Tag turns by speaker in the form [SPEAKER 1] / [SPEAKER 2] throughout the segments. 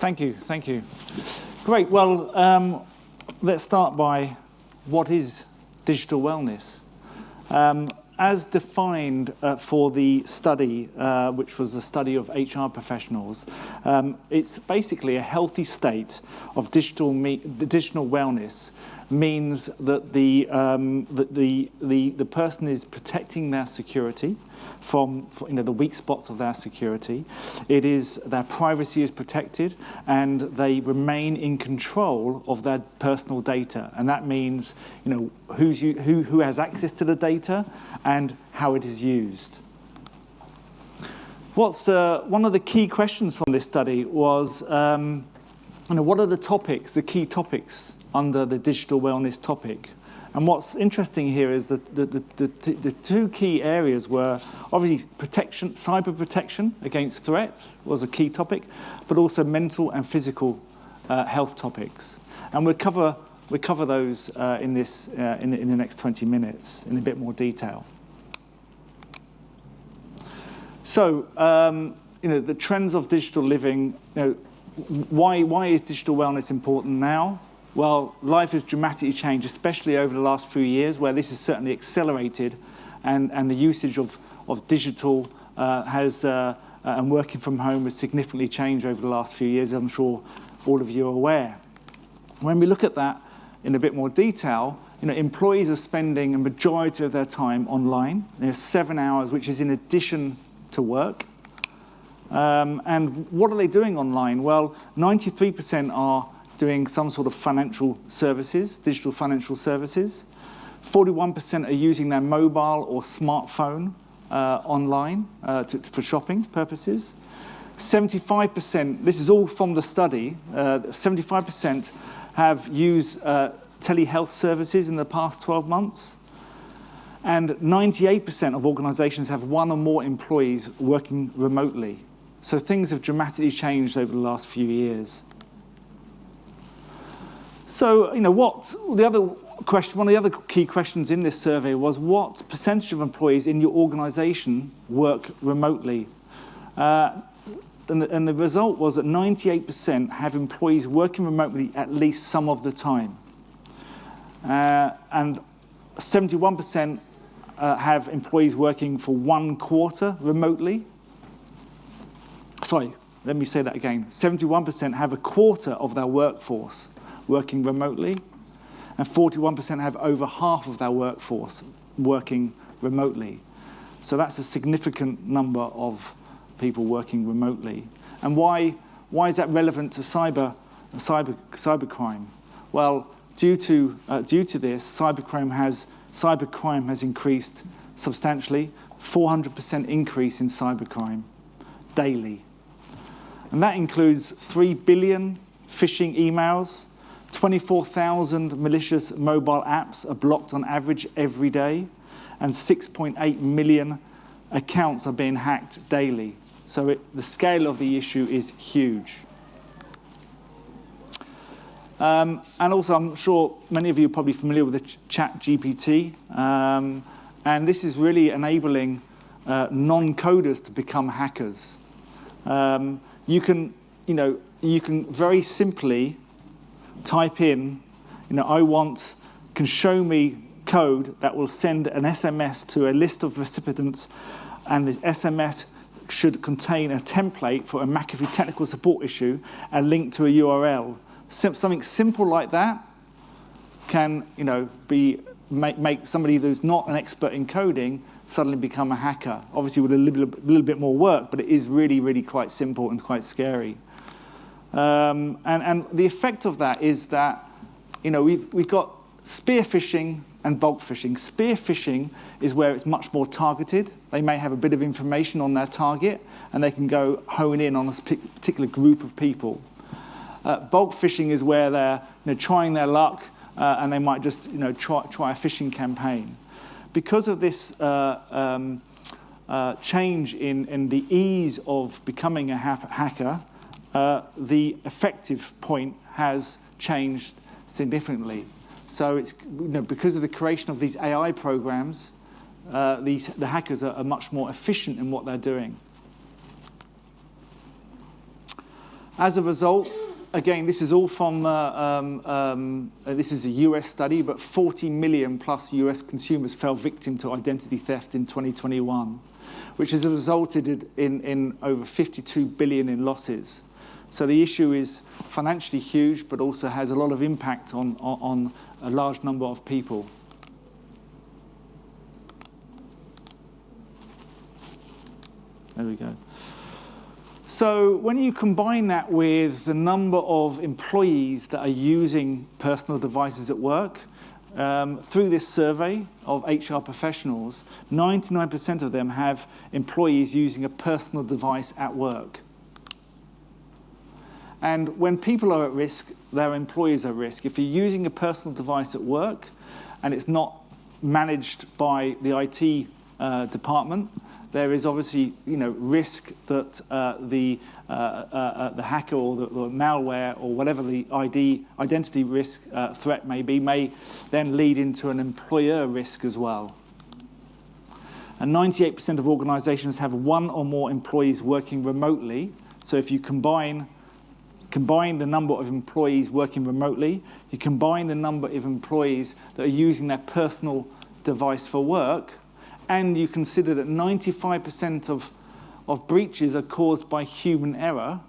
[SPEAKER 1] Thank you, thank you. Great, well, let's start by what is digital wellness? As defined for the study, which was a study of HR professionals, it's basically a healthy state of digital wellness means that the person is protecting their security from the weak spots of their security. It is their privacy is protected, and they remain in control of their personal data. And that means who has access to the data and how it is used. What's one of the key questions from this study was, what are the key topics under the digital wellness topic? And what's interesting here is that the two key areas were obviously protection, cyber protection against threats was a key topic, but also mental and physical health topics. And we'll cover those in the next 20 minutes in a bit more detail. So, the trends of digital living. Why is digital wellness important now? Well, life has dramatically changed, especially over the last few years, where this has certainly accelerated, and the usage of digital and working from home has significantly changed over the last few years. I'm sure all of you are aware. When we look at that in a bit more detail, employees are spending a majority of their time online. 7 hours, which is in addition to work. And what are they doing online? Well, 93% are doing some sort of financial services, digital financial services. 41% are using their mobile or smartphone online for shopping purposes. 75%, this is all from the study, 75% have used telehealth services in the past 12 months. And 98% of organizations have one or more employees working remotely. So things have dramatically changed over the last few years. So, one of the other key questions in this survey was what percentage of employees in your organization work remotely? And the result was that 98% have employees working remotely at least some of the time. And 71% have employees working for 1 quarter remotely. Sorry, let me say that again. 71% have a quarter of their workforce working remotely, and 41% have over half of their workforce working remotely. So that's a significant number of people working remotely. And why is that relevant to cybercrime? Well, due to this, cybercrime has increased substantially, 400% increase in cybercrime daily. And that includes 3 billion phishing emails, 24,000 malicious mobile apps are blocked on average every day, and 6.8 million accounts are being hacked daily. So the scale of the issue is huge. And also, I'm sure many of you are probably familiar with the ChatGPT, and this is really enabling non-coders to become hackers. You can very simply type in, can show me code that will send an SMS to a list of recipients, and the SMS should contain a template for a McAfee technical support issue, a link to a URL. Something simple like that can, make somebody who's not an expert in coding suddenly become a hacker. Obviously with a little bit more work, but it is really, really quite simple and quite scary. And the effect of that is that, we've got spear phishing and bulk phishing. Spear phishing is where it's much more targeted. They may have a bit of information on their target, and they can go hone in on a particular group of people. Bulk phishing is where they're trying their luck, and they might just try a phishing campaign. Because of this change in the ease of becoming a hacker, the effective point has changed significantly. So it's because of the creation of these AI programs, the hackers are much more efficient in what they're doing. As a result, again, this is all from, this is a US study, but 40 million plus US consumers fell victim to identity theft in 2021, which has resulted in over 52 billion in losses. So the issue is financially huge, but also has a lot of impact on a large number of people. There we go. So when you combine that with the number of employees that are using personal devices at work, through this survey of HR professionals, 99% of them have employees using a personal device at work. And when people are at risk, their employees are at risk. If you're using a personal device at work and it's not managed by the IT department, there is obviously, risk that the hacker or the malware or whatever the identity risk threat may then lead into an employer risk as well. And 98% of organizations have one or more employees working remotely. So if you combine the number of employees working remotely, you combine the number of employees that are using their personal device for work, and you consider that 95% of breaches are caused by human error,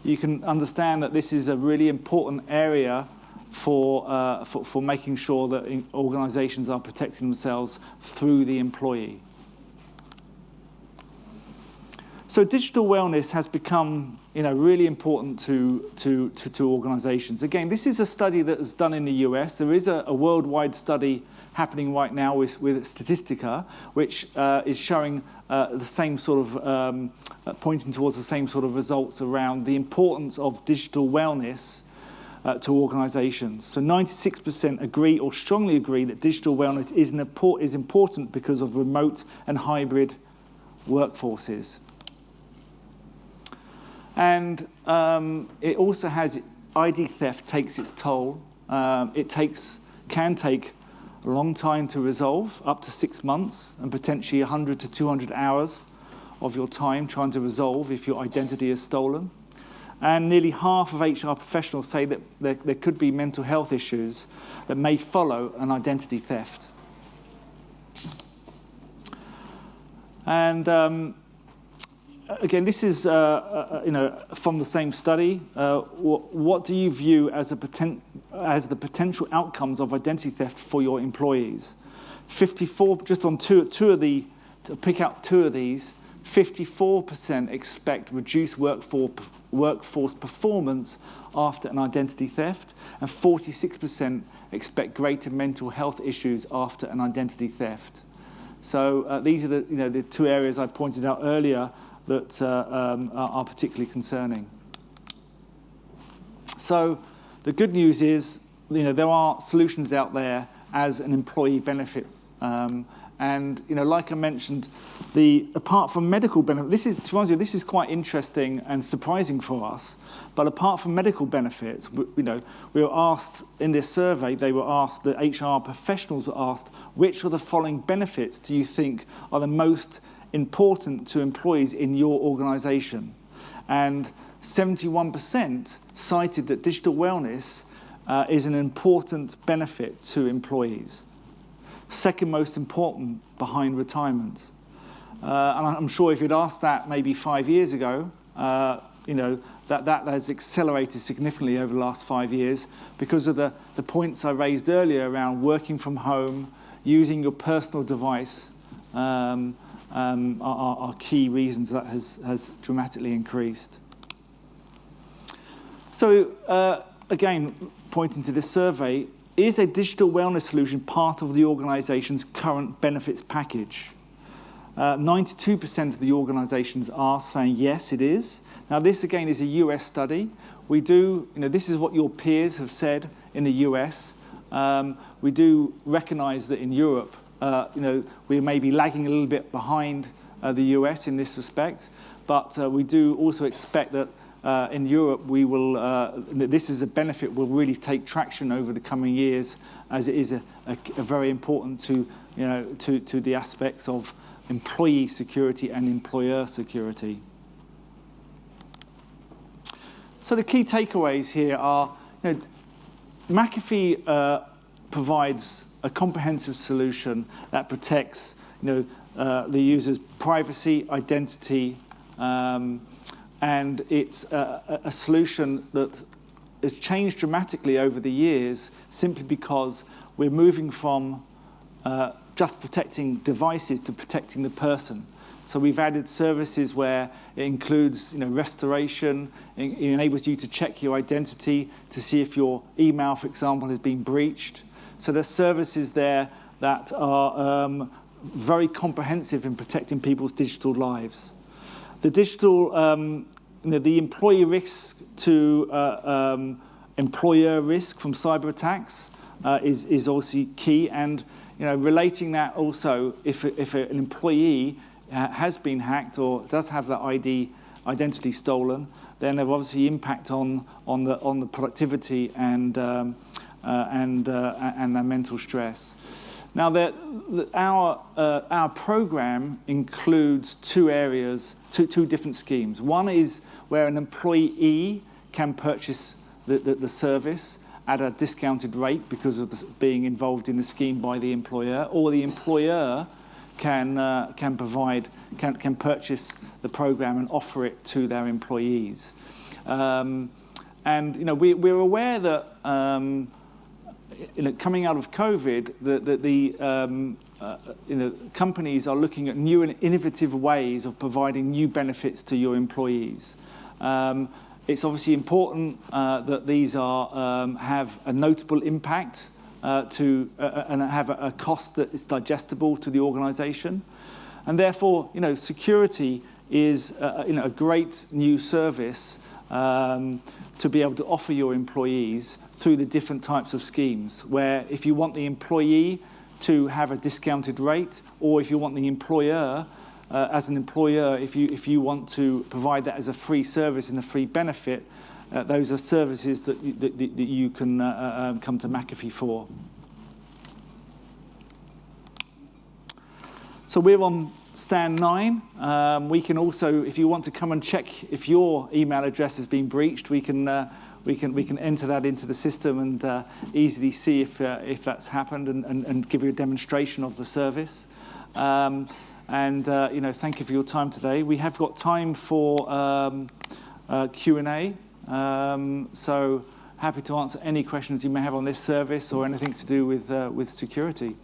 [SPEAKER 1] you can understand that this is a really important area for making sure that organizations are protecting themselves through the employee. So digital wellness has become, really important to organizations. Again, this is a study that was done in the US. There is a worldwide study happening right now with Statistica, which is showing the same sort of, pointing towards the same sort of results around the importance of digital wellness to organizations. So 96% agree or strongly agree that digital wellness is important because of remote and hybrid workforces. And it also has, ID theft takes its toll. It can take a long time to resolve, up to 6 months, and potentially 100 to 200 hours of your time trying to resolve if your identity is stolen. And nearly half of HR professionals say that there could be mental health issues that may follow an identity theft. And again, this is from the same study. What do you view as the potential outcomes of identity theft for your employees? 54, just on to pick out two of these, 54% expect reduced workforce performance after an identity theft, and 46% expect greater mental health issues after an identity theft. So these are the two areas I pointed out earlier that are particularly concerning. So the good news is, there are solutions out there as an employee benefit. And like I mentioned, apart from medical benefit, this is quite interesting and surprising for us. But apart from medical benefits, we were asked in this survey, the HR professionals were asked, which of the following benefits do you think are the most important to employees in your organization? And 71% cited that digital wellness is an important benefit to employees. Second most important behind retirement. And I'm sure if you'd asked that maybe 5 years ago, that has accelerated significantly over the last 5 years because of the points I raised earlier around working from home, using your personal device, are key reasons that has dramatically increased. So again, pointing to this survey, is a digital wellness solution part of the organization's current benefits package? 92% of the organizations are saying yes, it is. Now this again is a US study. We do, this is what your peers have said in the US. We do recognize that in Europe, we may be lagging a little bit behind the US in this respect, but we do also expect that in Europe we will, this is a benefit will really take traction over the coming years, as it is a very important to the aspects of employee security and employer security. So the key takeaways here are, McAfee provides a comprehensive solution that protects, the user's privacy, identity, and it's a solution that has changed dramatically over the years simply because we're moving from just protecting devices to protecting the person. So we've added services where it includes, restoration. It enables you to check your identity to see if your email, for example, has been breached. So there's services there that are very comprehensive in protecting people's digital lives. The digital, the employee risk to employer risk from cyber attacks is obviously key, and relating that also if an employee has been hacked or does have that identity stolen, then there will obviously impact on the productivity and the mental stress. Now, our program includes two areas, two different schemes. One is where an employee can purchase the service at a discounted rate because of being involved in the scheme by the employer, or the employer can purchase the program and offer it to their employees. And we're aware that coming out of COVID, companies are looking at new and innovative ways of providing new benefits to your employees. It's obviously important that these have a notable impact and have a cost that is digestible to the organisation, and therefore, security is a great new service to be able to offer your employees through the different types of schemes. Where if you want the employee to have a discounted rate, or if you want the employer, as an employer, if you want to provide that as a free service and a free benefit, those are services that you can come to McAfee for. So we're on stand 9. We can also, if you want to come and check if your email address has been breached, we can enter that into the system and easily see if that's happened and give you a demonstration of the service. Thank you for your time today. We have got time for Q&A. So happy to answer any questions you may have on this service or anything to do with security.